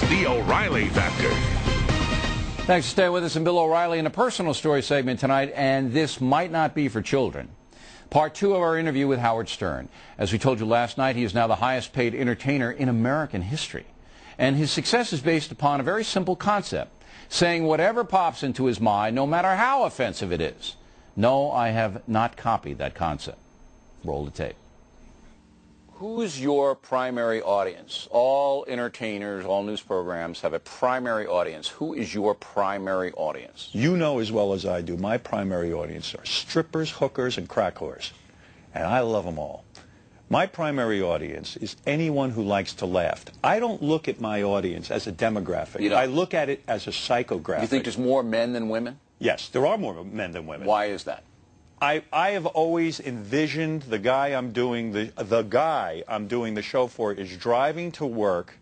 The O'Reilly Factor. Thanks for staying with us in Bill O'Reilly in a personal story segment tonight, and this might not be for children. Part 2 of our interview with Howard Stern. As we told you last night, he is now the highest paid entertainer in American history. And his success is based upon a very simple concept, saying whatever pops into his mind, no matter how offensive it is. No, I have not copied that concept. Roll the tape. Who's your primary audience? All entertainers, all news programs have a primary audience. Who is your primary audience? You know as well as I do, my primary audience are strippers, hookers, and crack whores. And I love them all. My primary audience is anyone who likes to laugh. I don't look at my audience as a demographic. I look at it as a psychographic. You think there's more men than women? Yes, there are more men than women. Why is that? I have always envisioned the guy I'm doing the show for is driving to work.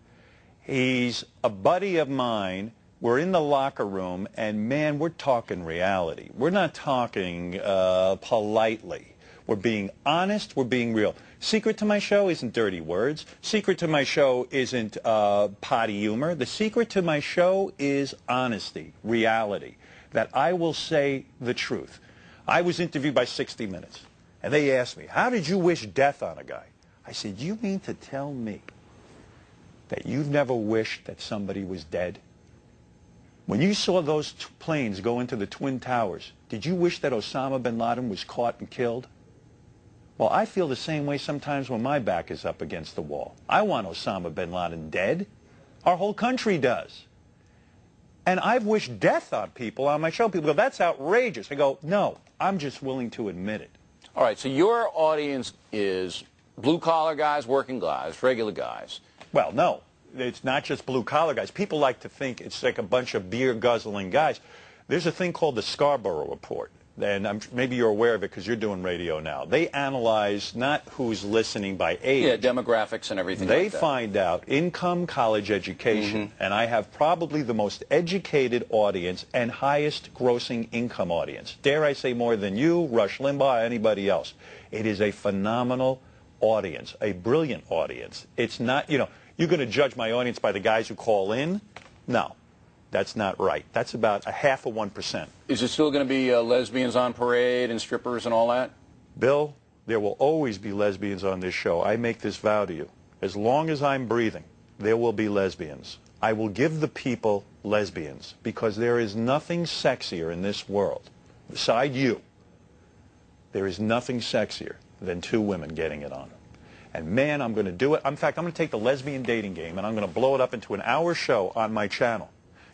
He's a buddy of mine. We're in the locker room, and man, we're talking reality. We're not talking politely. We're being honest. We're being real. Secret to my show isn't dirty words. Secret to my show isn't potty humor. The secret to my show is honesty, reality, that I will say the truth. I was interviewed by 60 Minutes, and they asked me, how did you wish death on a guy? I said, you mean to tell me that you've never wished that somebody was dead? When you saw those planes go into the Twin Towers, did you wish that Osama bin Laden was caught and killed? Well, I feel the same way sometimes when my back is up against the wall. I want Osama bin Laden dead. Our whole country does. And I've wished death on people on my show. People go, that's outrageous. I go, no, I'm just willing to admit it. All right, so your audience is blue-collar guys, working guys, regular guys. Well, no, it's not just blue-collar guys. People like to think it's like a bunch of beer-guzzling guys. There's a thing called the Scarborough Report. And maybe you're aware of it because you're doing radio now. They analyze not who's listening by age. Yeah, demographics and everything like that. They find out income, college education, and I have probably the most educated audience and highest grossing income audience. Dare I say more than you, Rush Limbaugh, anybody else. It is a phenomenal audience, a brilliant audience. It's not, you know, you're going to judge my audience by the guys who call in? No. That's not right. That's about a 0.5%. Is it still going to be lesbians on parade and strippers and all that? Bill, there will always be lesbians on this show. I make this vow to you. As long as I'm breathing, there will be lesbians. I will give the people lesbians because there is nothing sexier in this world. Beside you, there is nothing sexier than two women getting it on. And man, I'm going to do it. In fact, I'm going to take the lesbian dating game and I'm going to blow it up into an hour show on my channel.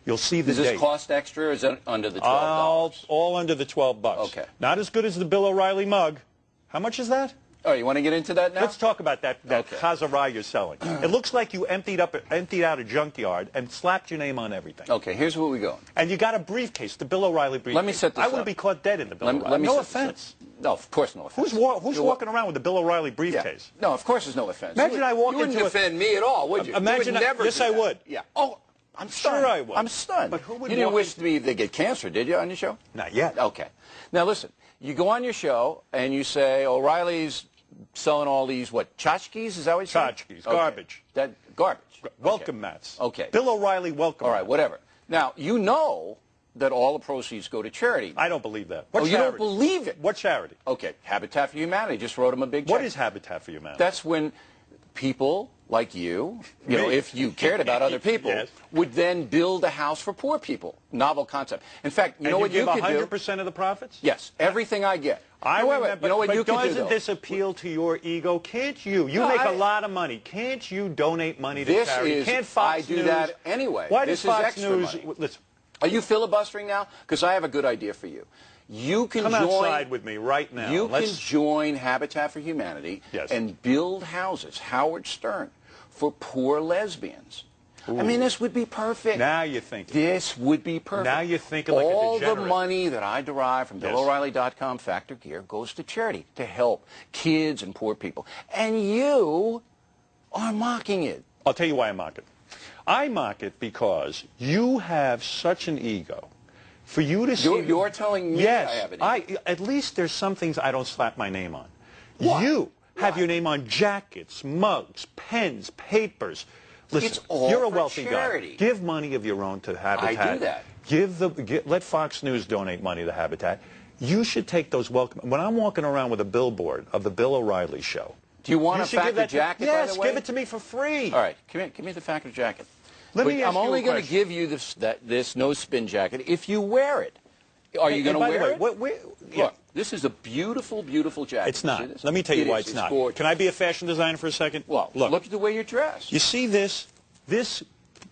You'll see the Does this date. cost extra or is it under the $12? All under the $12. Okay. Not as good as the Bill O'Reilly mug. How much is that? Oh, you want to get into that now? Let's talk about that Chazarah you're selling. It looks like you emptied out a junkyard and slapped your name on everything. Okay, here's where we go. And you got a briefcase, the Bill O'Reilly briefcase. Let me set this I up. wouldn't be caught dead in the Bill O'Reilly. No offense. No, of course no offense. Who's walking around with the Bill O'Reilly briefcase? Yeah. No, of course there's no offense. Imagine I walk into into You wouldn't defend me at all, would you? Imagine you would never yes, I would. Yeah. Oh, I'm stunned. Sure I would. I'm stunned. But who would you didn't walk wish me to get cancer, did you, on your show? Not yet. Okay. Now listen, you go on your show and you say O'Reilly's selling all these, what, tchotchkes? Is that what you say? Tchotchkes, garbage. That garbage. Welcome mats. Okay. Bill O'Reilly welcome. All right, whatever. Now, you know that all the proceeds go to charity. I don't believe that. What charity? You don't believe it? What charity? Okay, Habitat for Humanity just wrote him a big check. What is Habitat for Humanity? That's when people like you know, if you cared about other people, yes, would then build a house for poor people. Novel concept. In fact, you know what you could do? 100% of the profits? Yes, everything I get. I remember, you know what you could do, doesn't this appeal to your ego? Can't you? You make a lot of money. Can't you donate money to charity? Can't Fox I do that anyway. Why this does Fox is extra News? money. Listen. Are you filibustering now? Because I have a good idea for you. You can come outside with me right now. You can join Habitat for Humanity and build houses, Howard Stern, for poor lesbians. Ooh. I mean, this would be perfect. Now you're thinking. This would be perfect. Now you're thinking like a degenerate. All the money that I derive from BillO'Reilly.com Factor Gear goes to charity to help kids and poor people. And you are mocking it. I'll tell you why I mock it. I mock it because you have such an ego. For you to see... You're telling me I have an ego. At least there's some things I don't slap my name on. What? You have your name on jackets, mugs, pens, papers, Listen, It's all you're a for wealthy charity. guy. Give money of your own to Habitat. I do that. Let Fox News donate money to Habitat. You should take those welcome. When I'm walking around with a billboard of the Bill O'Reilly show. Do you want a factory jacket? Yes, by the way? give it to me for free. All right, give me the factory jacket. Let me ask I'm only you a going to question. give you this no spin jacket if you wear it. Are you going to wear it? Look, this is a beautiful, beautiful jacket. It's not. Let me tell you why it's not. Gorgeous. Can I be a fashion designer for a second? Well, look at the way you're dressed. You see this? This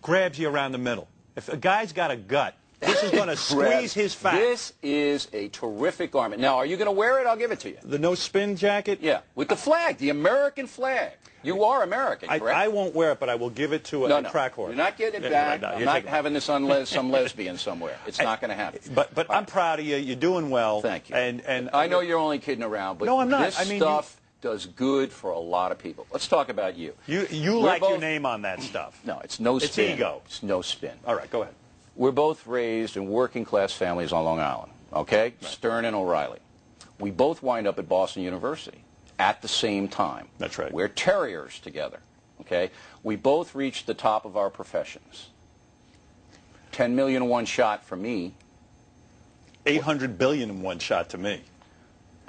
grabs you around the middle. If a guy's got a gut, this is going to squeeze his fat. This is a terrific garment. Now, are you going to wear it? I'll give it to you. The no spin jacket? Yeah, with the flag, the American flag. You are American, correct? I won't wear it, but I will give it to a crack whore. You're not getting it back. I'm not having this on some lesbian somewhere. It's not going to happen. But I'm proud of you. You're doing well. Thank you. And I know you're only kidding around, but no, I'm not. This stuff does good for a lot of people. Let's talk about you. You like your name on that stuff. No, it's no spin. It's ego. It's no spin. All right, go ahead. We're both raised in working-class families on Long Island, okay? Right. Stern and O'Reilly. We both wind up at Boston University at the same time. That's right. We're terriers together, okay? We both reached the top of our professions. 10 million in one shot for me. 800 billion in one shot to me.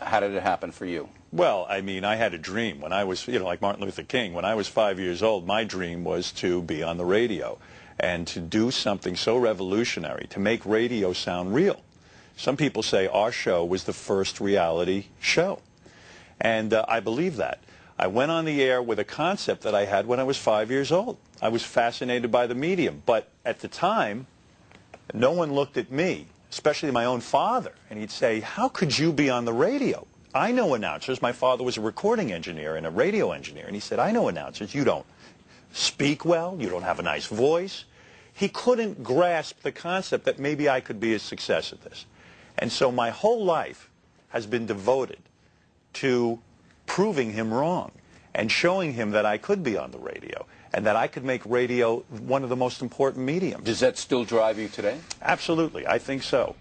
How did it happen for you? Well, I mean, I had a dream when I was, like Martin Luther King. When I was 5 years old, my dream was to be on the radio and to do something so revolutionary, to make radio sound real. Some people say our show was the first reality show. And I believe that. I went on the air with a concept that I had when I was 5 years old. I was fascinated by the medium. But at the time, no one looked at me, especially my own father, and he'd say, how could you be on the radio? I know announcers. My father was a recording engineer and a radio engineer. And he said, I know announcers. You don't speak well. You don't have a nice voice. He couldn't grasp the concept that maybe I could be a success at this. And so my whole life has been devoted to proving him wrong and showing him that I could be on the radio and that I could make radio one of the most important mediums. Does that still drive you today? Absolutely. I think so.